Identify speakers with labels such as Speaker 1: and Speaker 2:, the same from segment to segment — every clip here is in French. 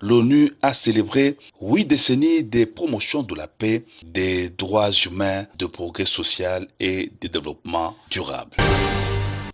Speaker 1: l'ONU a célébré 8 décennies de promotion de la paix, des droits humains, de progrès social et de développement durable.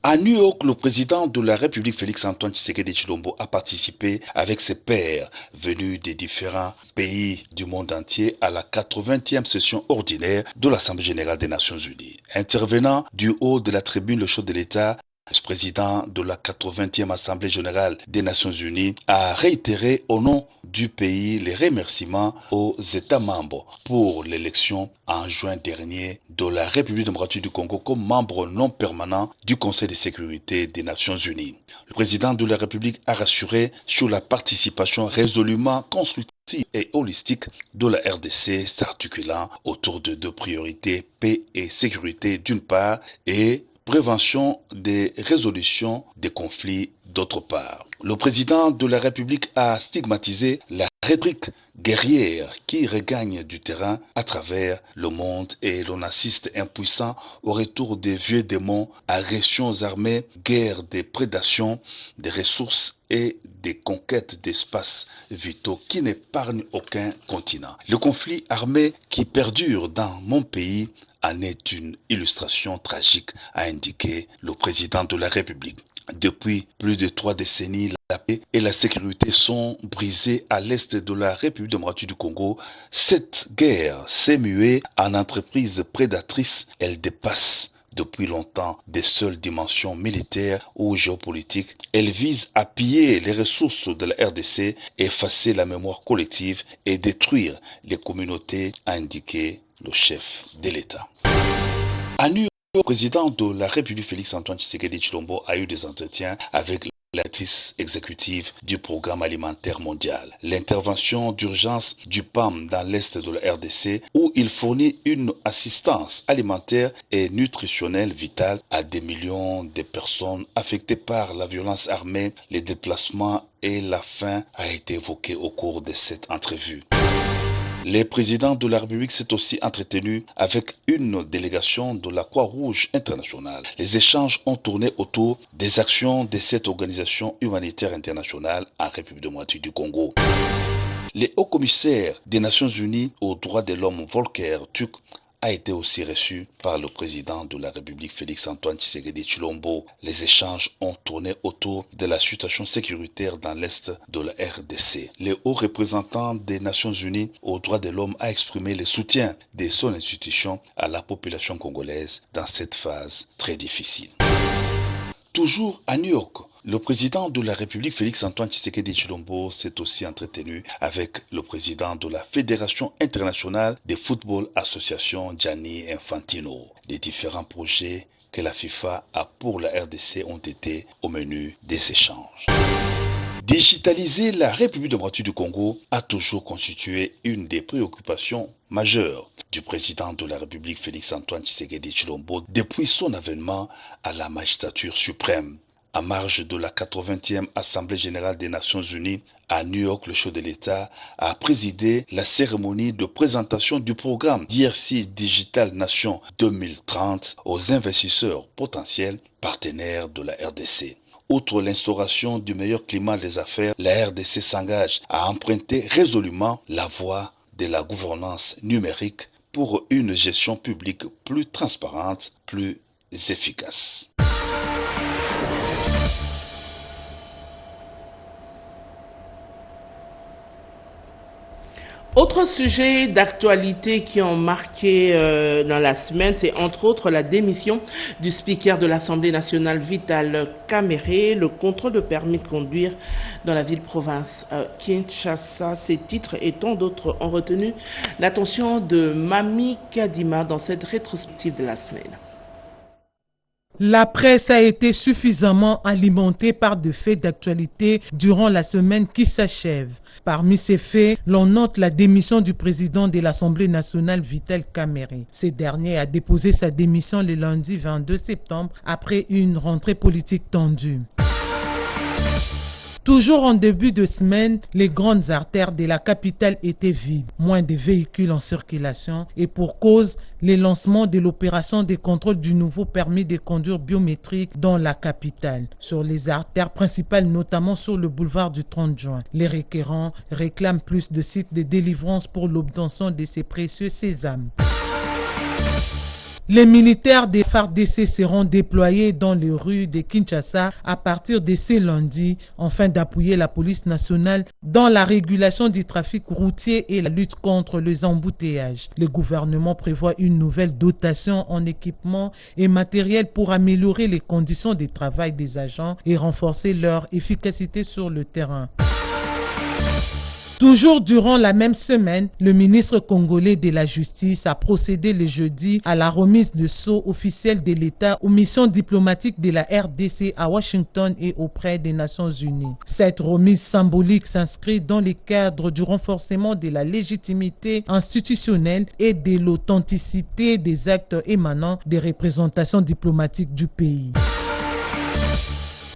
Speaker 1: À New York, le président de la République Félix-Antoine Tshisekedi Tshilombo a participé avec ses pairs venus des différents pays du monde entier à la 80e session ordinaire de l'Assemblée générale des Nations unies. Intervenant du haut de la tribune, le chef de l'État, le président de la 80e Assemblée générale des Nations unies, a réitéré au nom du pays les remerciements aux États membres pour l'élection en juin dernier de la République démocratique du Congo comme membre non permanent du Conseil de sécurité des Nations unies. Le président de la République a rassuré sur la participation résolument constructive et holistique de la RDC s'articulant autour de 2 priorités, paix et sécurité d'une part et prévention des résolutions des conflits d'autre part. Le président de la République a stigmatisé la rhétorique guerrière qui regagne du terrain à travers le monde et l'on assiste impuissant au retour des vieux démons, agressions armées, guerres des prédations, des ressources et des conquêtes d'espaces vitaux qui n'épargnent aucun continent. Le conflit armé qui perdure dans mon pays en est une illustration tragique, a indiqué le président de la République. Depuis plus de 3 décennies, la paix et la sécurité sont brisées à l'est de la République démocratique du Congo. Cette guerre s'est muée en entreprise prédatrice. Elle dépasse depuis longtemps des seules dimensions militaires ou géopolitiques. Elle vise à piller les ressources de la RDC, effacer la mémoire collective et détruire les communautés, a indiqué le chef de l'État. À New York, le président de la République Félix-Antoine Tshisekedi Tshilombo a eu des entretiens avec la directrice exécutive du programme alimentaire mondial. L'intervention d'urgence du PAM dans l'est de la RDC où il fournit une assistance alimentaire et nutritionnelle vitale à des millions de personnes affectées par la violence armée, les déplacements et la faim a été évoqué au cours de cette entrevue. Le président de la République s'est aussi entretenu avec une délégation de la Croix-Rouge internationale. Les échanges ont tourné autour des actions de cette organisation humanitaire internationale en République démocratique du Congo. Le haut-commissaire des Nations Unies aux droits de l'homme Volker Turk a été aussi reçu par le président de la République Félix-Antoine Tshisekedi Tshilombo. Les échanges ont tourné autour de la situation sécuritaire dans l'est de la RDC. Le haut représentant des Nations Unies aux droits de l'homme a exprimé le soutien de son institution à la population congolaise dans cette phase très difficile. Toujours à New York, le président de la République Félix-Antoine Tshisekedi Tshilombo s'est aussi entretenu avec le président de la Fédération internationale de football association Gianni Infantino. Les différents projets que la FIFA a pour la RDC ont été au menu des échanges. Digitaliser la République démocratique du Congo a toujours constitué une des préoccupations majeures du président de la République Félix-Antoine Tshisekedi Tshilombo depuis son avènement à la magistrature suprême. À marge de la 80e Assemblée générale des Nations unies à New York, le chef de l'État a présidé la cérémonie de présentation du programme DRC Digital Nation 2030 aux investisseurs potentiels partenaires de la RDC. Outre l'instauration du meilleur climat des affaires, la RDC s'engage à emprunter résolument la voie de la gouvernance numérique pour une gestion publique plus transparente, plus efficace.
Speaker 2: Autre sujet d'actualité qui ont marqué dans la semaine, c'est entre autres la démission du speaker de l'Assemblée nationale Vital Kamerhe, le contrôle de permis de conduire dans la ville-province Kinshasa. Ces titres et tant d'autres ont retenu l'attention de Mami Kadima dans cette rétrospective de la semaine.
Speaker 3: La presse a été suffisamment alimentée par des faits d'actualité durant la semaine qui s'achève. Parmi ces faits, l'on note la démission du président de l'Assemblée nationale Vital Kamerhe. Ce dernier a déposé sa démission le lundi 22 septembre après une rentrée politique tendue. Toujours en début de semaine, les grandes artères de la capitale étaient vides. Moins de véhicules en circulation et pour cause, les lancements de l'opération de contrôle du nouveau permis de conduire biométrique dans la capitale. Sur les artères principales, notamment sur le boulevard du 30 juin, les requérants réclament plus de sites de délivrance pour l'obtention de ces précieux sésames. Les militaires des FARDC seront déployés dans les rues de Kinshasa à partir de ce lundi afin d'appuyer la police nationale dans la régulation du trafic routier et la lutte contre les embouteillages. Le gouvernement prévoit une nouvelle dotation en équipement et matériel pour améliorer les conditions de travail des agents et renforcer leur efficacité sur le terrain. Toujours durant la même semaine, le ministre congolais de la Justice a procédé le jeudi à la remise de sceaux officiels de l'État aux missions diplomatiques de la RDC à Washington et auprès des Nations Unies. Cette remise symbolique s'inscrit dans le cadre du renforcement de la légitimité institutionnelle et de l'authenticité des actes émanant des représentations diplomatiques du pays.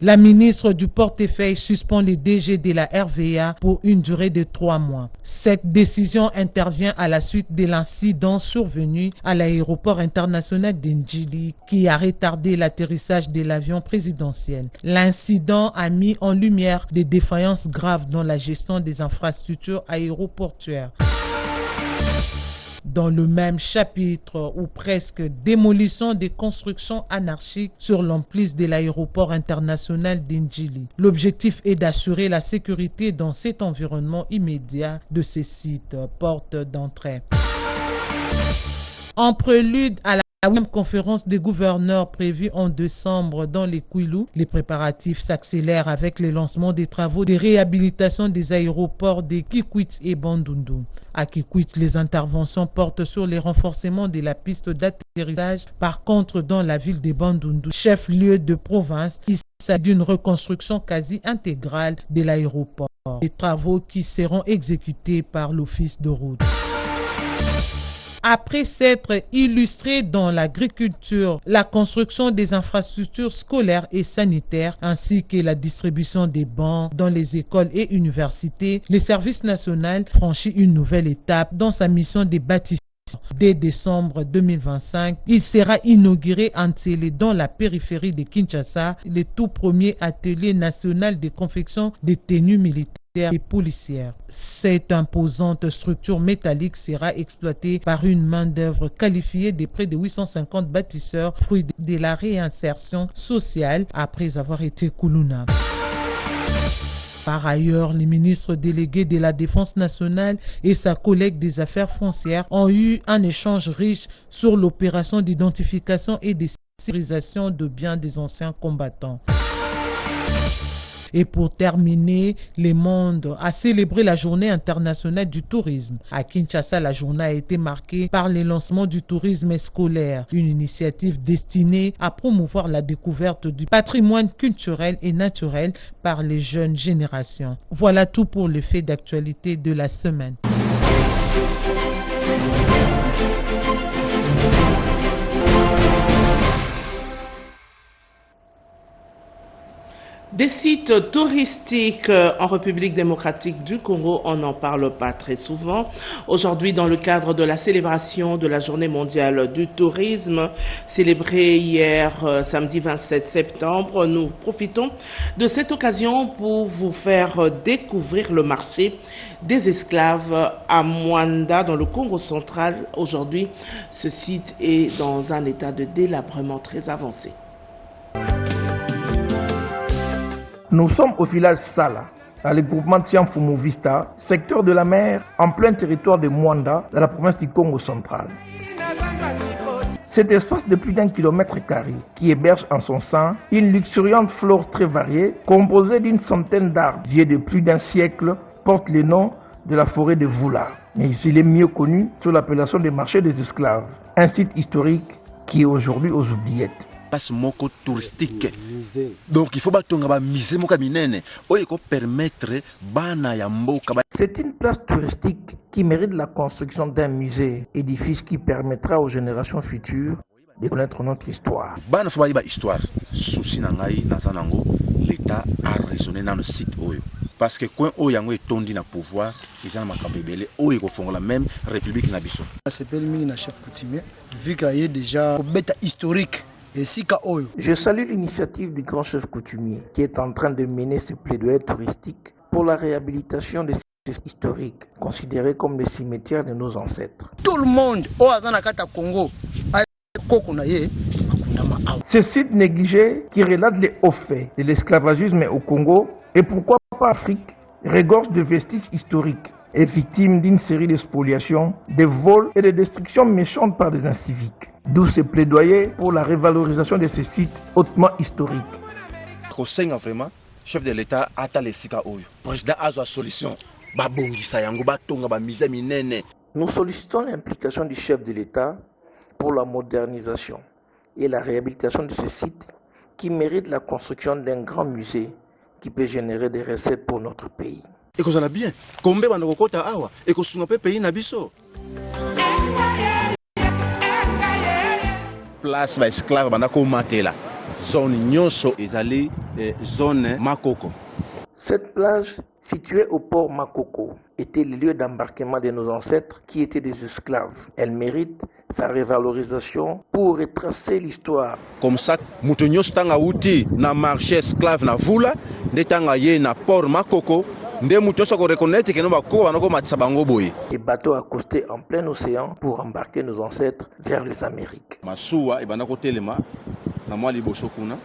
Speaker 3: La ministre du portefeuille suspend les DG de la RVA pour une durée de 3 mois. Cette décision intervient à la suite de l'incident survenu à l'aéroport international d'Ndjili qui a retardé l'atterrissage de l'avion présidentiel. L'incident a mis en lumière des défaillances graves dans la gestion des infrastructures aéroportuaires. Dans le même chapitre ou presque, démolition des constructions anarchiques sur l'emprise de l'aéroport international d'Ndjili. L'objectif est d'assurer la sécurité dans cet environnement immédiat de ces sites, porte d'entrée. En prélude à la même conférence des gouverneurs prévue en décembre dans les Kwilu, les préparatifs s'accélèrent avec le lancement des travaux de réhabilitation des aéroports de Kikwit et Bandundu. À Kikwit, les interventions portent sur les renforcements de la piste d'atterrissage. Par contre, dans la ville de Bandundu, chef-lieu de province, il s'agit d'une reconstruction quasi intégrale de l'aéroport. Des travaux qui seront exécutés par l'Office de route. Après s'être illustré dans l'agriculture, la construction des infrastructures scolaires et sanitaires, ainsi que la distribution des bancs dans les écoles et universités, le service national franchit une nouvelle étape dans sa mission de bâtissement. Dès décembre 2025, il sera inauguré en Tsélé dans la périphérie de Kinshasa, le tout premier atelier national de confection des tenues militaires et policières. Cette imposante structure métallique sera exploitée par une main-d'œuvre qualifiée de près de 850 bâtisseurs, fruit de la réinsertion sociale après avoir été Kuluna. Par ailleurs, les ministres délégués de la Défense nationale et sa collègue des Affaires foncières ont eu un échange riche sur l'opération d'identification et de sécurisation de biens des anciens combattants. Et pour terminer, le monde a célébré la journée internationale du tourisme. À Kinshasa, la journée a été marquée par le lancement du tourisme scolaire, une initiative destinée à promouvoir la découverte du patrimoine culturel et naturel par les jeunes générations. Voilà tout pour le fait d'actualité de la semaine.
Speaker 2: Des sites touristiques en République démocratique du Congo, on n'en parle pas très souvent. Aujourd'hui, dans le cadre de la célébration de la Journée mondiale du tourisme, célébrée hier samedi 27 septembre, nous profitons de cette occasion pour vous faire découvrir le marché des esclaves à Mwanda, dans le Congo central. Aujourd'hui, ce site est dans un état de délabrement très avancé.
Speaker 4: Nous sommes au village Sala, dans le groupement Tianfumu Vista, secteur de la mer, en plein territoire de Mwanda, dans la province du Congo central. Cet espace de plus d'1 km², qui héberge en son sein une luxuriante flore très variée, composée d'une centaine d'arbres vieux de plus d'1 siècle, porte le nom de la forêt de Voula. Mais il est mieux connu sous l'appellation des marchés des esclaves, un site historique qui est aujourd'hui aux oubliettes.
Speaker 5: Moko touristique. Donc il faut batonga musée moka minene oyeko permettre bana ya mboka.
Speaker 4: C'est une place touristique qui mérite la construction d'un musée, édifice qui permettra aux générations futures de connaître notre histoire.
Speaker 5: Bana fa ba histoire souci na ngai na zanango l'état a raisonné dans le site oyo parce que quand oyango etondi na pouvoir ils ont makambo ebele oyo ko fongola même république na biso.
Speaker 6: S'appelle mingi na chef coutumier vu qu'il y a déjà bête historique.
Speaker 4: Je salue l'initiative du grand chef coutumier qui est en train de mener ce plaidoyer touristique pour la réhabilitation des sites historiques considérés comme les cimetières de nos ancêtres.
Speaker 6: Tout le monde au Azanakata Congo a
Speaker 4: ces sites négligés qui relatent les hauts faits de l'esclavagisme au Congo et pourquoi pas Afrique regorgent de vestiges historiques et victimes d'une série de spoliations, de vols et de destructions méchantes par des inciviques. D'où ce plaidoyer pour la révalorisation de ces sites hautement historiques.
Speaker 5: Kosenga vraiment, chef de l'État ata lesika oyo. Président a une solution. Babongisa yango batonga ba mise minene.
Speaker 4: Nous sollicitons l'implication du chef de l'État pour la modernisation et la réhabilitation de ces sites qui méritent la construction d'un grand musée qui peut générer des recettes pour notre pays.
Speaker 5: Et que ça va bien. Combien de kokota awa et que sunga pe pays na biso. Place ba esclave banda ko matela. Zone nyonso ezali zone Makoko.
Speaker 4: Cette plage située au port Makoko était le lieu d'embarquement de nos ancêtres qui étaient des esclaves. Elle mérite sa révalorisation pour retracer l'histoire.
Speaker 5: Comme ça, mutu nyonso tanga uti na marché esclave na vula, ndetanga ye na port Makoko. Les
Speaker 4: bateaux accostés en plein océan pour embarquer nos ancêtres vers les Amériques.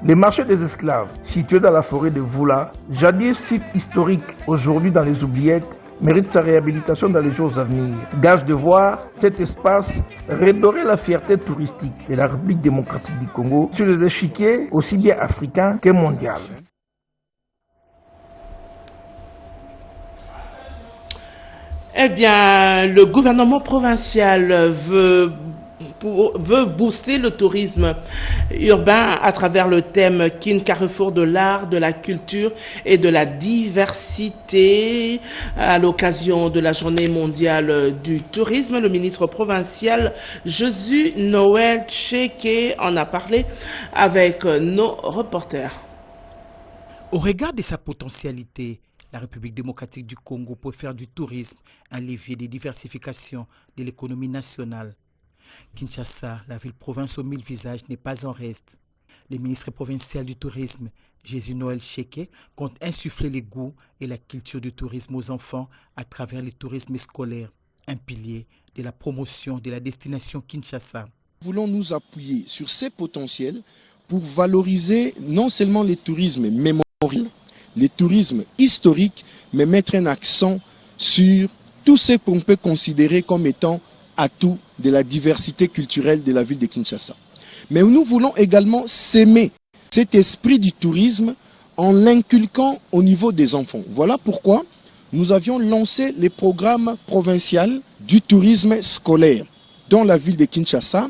Speaker 4: Les marchés des esclaves, situés dans la forêt de Voula, jadis site historique, aujourd'hui dans les oubliettes, mérite sa réhabilitation dans les jours à venir. Gage de voir cet espace redorer la fierté touristique de la République démocratique du Congo sur les échiquiers aussi bien africains que mondiaux.
Speaker 2: Eh bien, le gouvernement provincial veut booster le tourisme urbain à travers le thème Kin Carrefour de l'art, de la culture et de la diversité. À l'occasion de la journée mondiale du tourisme, le ministre provincial Jésus Noël Tcheke en a parlé avec nos reporters.
Speaker 7: Au regard de sa potentialité, la République démocratique du Congo peut faire du tourisme un levier de diversification de l'économie nationale. Kinshasa, la ville-province aux 1000 visages, n'est pas en reste. Le ministre provincial du tourisme, Jésus Noël Tcheke, compte insuffler les goûts et la culture du tourisme aux enfants à travers le tourisme scolaire, un pilier de la promotion de la destination Kinshasa.
Speaker 8: Nous voulons nous appuyer sur ces potentiels pour valoriser non seulement le tourisme mémoriel, le tourisme historique, mais mettre un accent sur tout ce qu'on peut considérer comme étant atout de la diversité culturelle de la ville de Kinshasa. Mais nous voulons également s'aimer cet esprit du tourisme en l'inculquant au niveau des enfants. Voilà pourquoi nous avions lancé les programmes provinciaux du tourisme scolaire dans la ville de Kinshasa,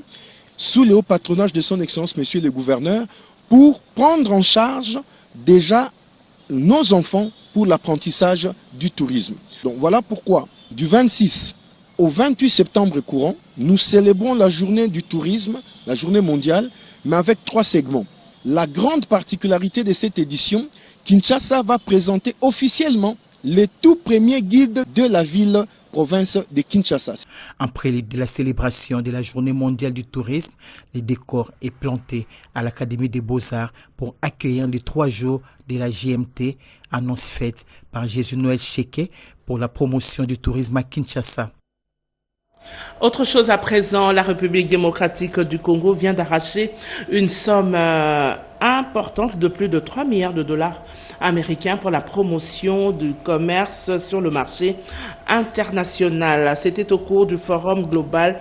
Speaker 8: sous le haut patronage de son Excellence, Monsieur le Gouverneur, pour prendre en charge déjà nos enfants pour l'apprentissage du tourisme. Donc voilà pourquoi, du 26 au 28 septembre courant, nous célébrons la journée du tourisme, la journée mondiale, mais avec 3 segments. La grande particularité de cette édition, Kinshasa va présenter officiellement les tout premiers guides de la ville province de Kinshasa.
Speaker 7: En prélude de la célébration de la journée mondiale du tourisme, le décor est planté à l'Académie des Beaux-Arts pour accueillir les 3 jours de la GMT, annonce faite par Jésus Noël Tcheke pour la promotion du tourisme à Kinshasa.
Speaker 2: Autre chose à présent, la République démocratique du Congo vient d'arracher une somme importante de plus de 3 milliards de dollars américains pour la promotion du commerce sur le marché international. C'était au cours du forum global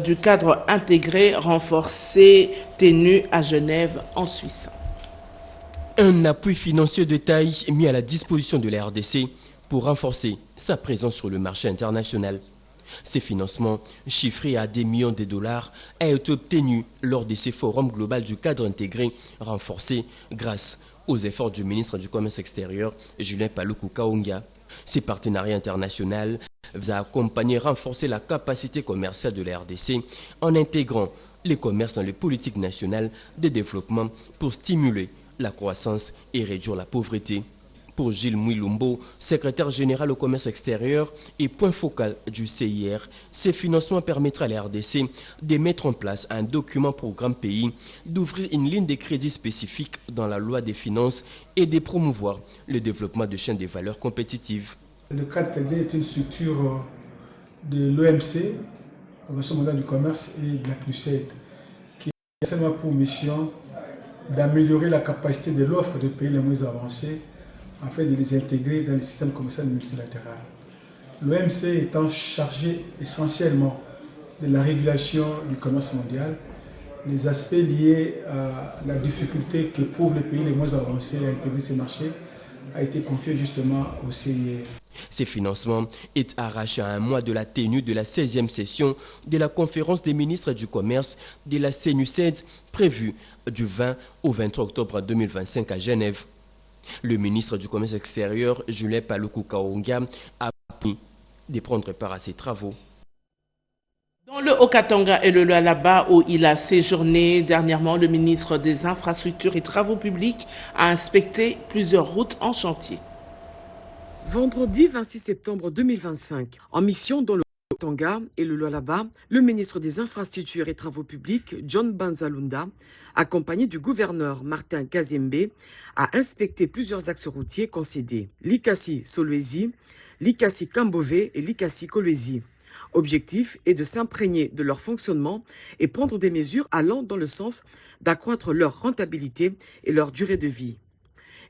Speaker 2: du cadre intégré renforcé tenu à Genève en Suisse.
Speaker 9: Un appui financier de taille mis à la disposition de la RDC pour renforcer sa présence sur le marché international. Ces financements, chiffrés à des millions de dollars, a été obtenu lors de ces forums global du cadre intégré renforcé grâce aux efforts du ministre du Commerce extérieur, Julien Paluku Kaonga. Ces partenariats internationaux visent à accompagner et renforcer la capacité commerciale de la RDC en intégrant les commerces dans les politiques nationales de développement pour stimuler la croissance et réduire la pauvreté. Pour Gilles Mouilumbo, secrétaire général au commerce extérieur et point focal du CIR, ces financements permettraient à la RDC de mettre en place un document programme pays, d'ouvrir une ligne de crédit spécifique dans la loi des finances et de promouvoir le développement de chaînes de valeur compétitives.
Speaker 10: Le CATD est une structure de l'OMC, l'Organisation mondiale du commerce, et de la CNUSED, qui a seulement pour mission d'améliorer la capacité de l'offre des pays les moins avancés afin de les intégrer dans le système commercial multilatéral. L'OMC étant chargé essentiellement de la régulation du commerce mondial, les aspects liés à la difficulté qu'éprouvent les pays les moins avancés à intégrer ces marchés a été confié justement au CIR.
Speaker 9: Ces financements est arraché à un mois de la tenue de la 16e session de la conférence des ministres du commerce de la CNUSED prévue du 20 au 23 octobre 2025 à Genève. Le ministre du commerce extérieur, Julien Paluku Kaonga, a promis de prendre part à ces travaux.
Speaker 2: Dans le Haut-Katanga et le Lualaba, où il a séjourné dernièrement, le ministre des Infrastructures et Travaux publics a inspecté plusieurs routes en chantier.
Speaker 11: Vendredi 26 septembre 2025, en mission dans le Haut-Katanga et le Lualaba, le ministre des Infrastructures et Travaux publics, John Banzalunda, accompagné du gouverneur Martin Kazembe, a inspecté plusieurs axes routiers concédés, Likasi-Solwezi, Likasi-Kambové et Likasi-Kolwezi. Objectif est de s'imprégner de leur fonctionnement et prendre des mesures allant dans le sens d'accroître leur rentabilité et leur durée de vie.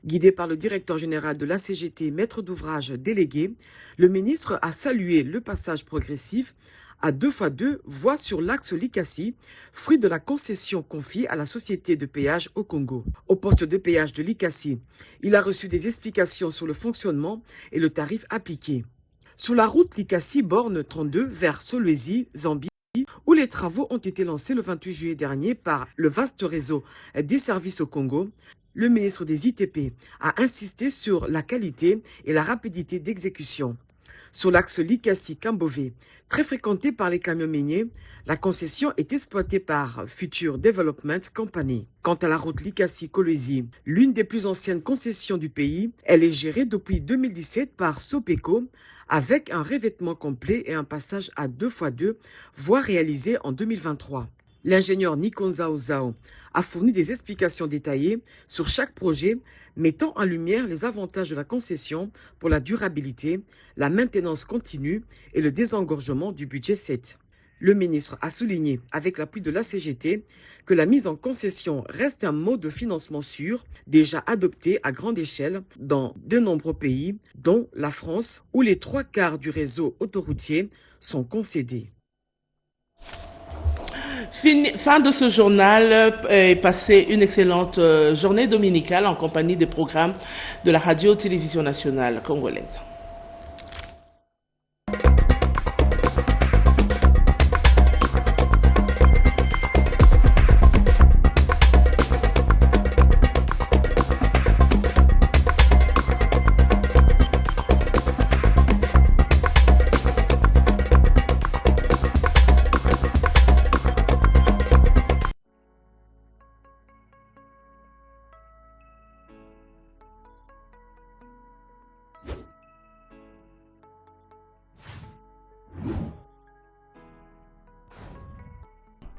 Speaker 11: Guidé par le directeur général de l'ACGT, maître d'ouvrage délégué, le ministre a salué le passage progressif à 2x2 voies sur l'axe Likasi, fruit de la concession confiée à la société de péage au Congo. Au poste de péage de Likasi, il a reçu des explications sur le fonctionnement et le tarif appliqué. Sur la route Likasi-Borne 32 vers Solwezi, Zambie, où les travaux ont été lancés le 28 juillet dernier par le vaste réseau des services au Congo, le ministre des ITP a insisté sur la qualité et la rapidité d'exécution. Sur l'axe Likasi-Kambové, très fréquenté par les camions miniers, la concession est exploitée par Future Development Company. Quant à la route Likasi-Kolwezi, l'une des plus anciennes concessions du pays, elle est gérée depuis 2017 par Sopeco, avec un revêtement complet et un passage à 2x2, voie réalisée en 2023. L'ingénieur Nikonzao Zao a fourni des explications détaillées sur chaque projet, mettant en lumière les avantages de la concession pour la durabilité, la maintenance continue et le désengorgement du budget 7. Le ministre a souligné, avec l'appui de la CGT, que la mise en concession reste un mode de financement sûr, déjà adopté à grande échelle dans de nombreux pays, dont la France, où les 3/4 du réseau autoroutier sont concédés.
Speaker 2: Fin de ce journal et passez une excellente journée dominicale en compagnie des programmes de la radio-télévision nationale congolaise.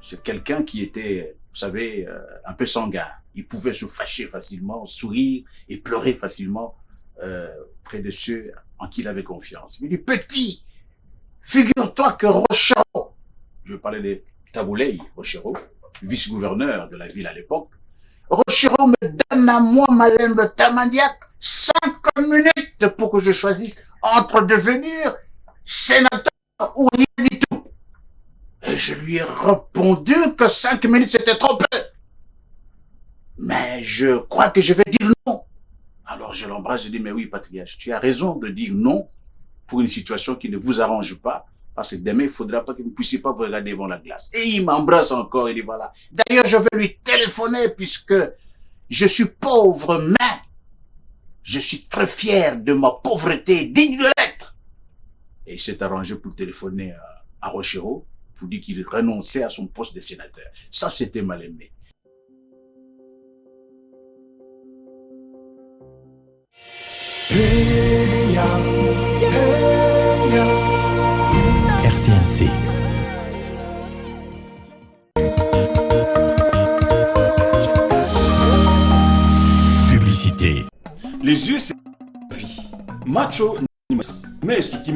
Speaker 12: C'est quelqu'un qui était, vous savez, un peu sanguin. Il pouvait se fâcher facilement, sourire et pleurer facilement près de ceux en qui il avait confiance. Il dit, petit, figure-toi que Rochero, je parlais de Taboulei Rochero, vice-gouverneur de la ville à l'époque, Rochero me donne à moi, Malembe Tamandiak, 5 minutes pour que je choisisse entre devenir sénateur ou rien du tout. Et je lui ai répondu que 5 minutes c'était trop peu. Mais je crois que je vais dire non. Alors je l'embrasse, je dis, mais oui, patriarche, tu as raison de dire non pour une situation qui ne vous arrange pas, parce que demain, il ne faudra pas que vous ne puissiez pas vous regarder devant la glace. Et il m'embrasse encore, il dit, voilà. D'ailleurs, je vais lui téléphoner puisque je suis pauvre, mais je suis très fier de ma pauvreté, digne de l'être. Et il s'est arrangé pour téléphoner à Rochero. pour dire qu'il renonçait à son poste de sénateur. Ça, c'était mal aimé.
Speaker 13: RTNC. Publicité.
Speaker 14: Les yeux, c'est la vie. Macho, mais ce qui